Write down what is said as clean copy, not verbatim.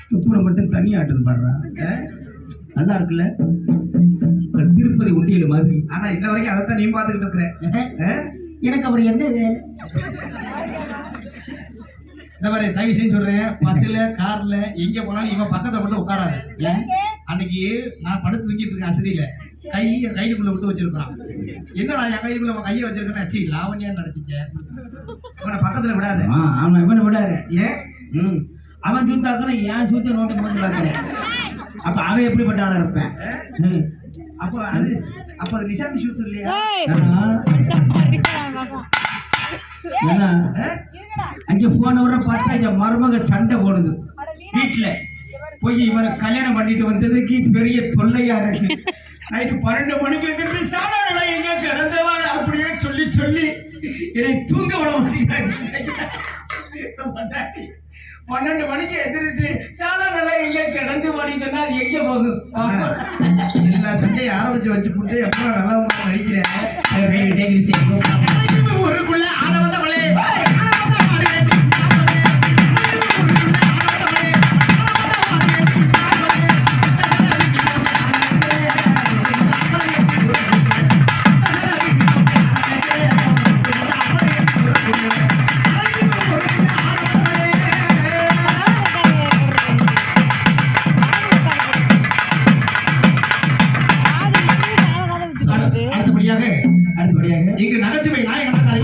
துப்புல மட்டும் தனி ஆட்டுது பாடுறான். நல்லா இருக்குல்ல திருப்பதி உண்டியல் மாதிரி. ஆனா இன்ன வரைக்கும் அதைத்தான் நீ பார்த்துக்கிட்டு இருக்கிறேன். எனக்கு அப்படி எந்த இந்த மாதிரி தயவு செய்து சொல்றேன், பஸ்ல கார்ல எங்க போனாலும் இவன் பக்கத்துல மட்டும் உட்காராது. அன்னைக்கு நான் படுத்து தூங்கிட்டு இருக்கேன், அசதியில கைக்குள்ள விட்டு வச்சிருக்கான். என்னடா என் கைக்குள்ள கையை வச்சிருக்கேன், சரி லாவணியா நினைச்சிட்டேன். இவனை பக்கத்துல விடாது. ஆமா இவனை விடாது. ஏன் அவன் சூத்தாக்கணும் ஏன் சூத்த நோட்டை போட்டு பார்க்கிறேன். அப்ப அவன் எப்படிப்பட்ட ஆளா இருப்பேன். அப்போ அது நிஷாந்தி சூத்து இல்லையா? அங்க போனவரை பார்த்தா என் மருமக சண்டை போடுது வீட்டுல. போய் இவனை கல்யாணம் பண்ணிட்டு வந்ததுக்கு பெரிய தொல்லையா இருக்கு. நைட்டு 12 மணிக்கு சாதாரண எங்க கிடந்தவா அப்படியே சொல்லி சொல்லி என்னை தூங்க விட மாட்டேங்கிறாங்க. 12 மணிக்கு எதிர்த்து சாதாரண எங்க கிடந்து மாட்டேங்கன்னா அது எங்க போகும்? எல்லா சண்டையை ஆரம்பிச்சு வச்சு போட்டு எப்போ நல்லா நடிக்கிறேன். ஊருக்குள்ள ஆனவதான்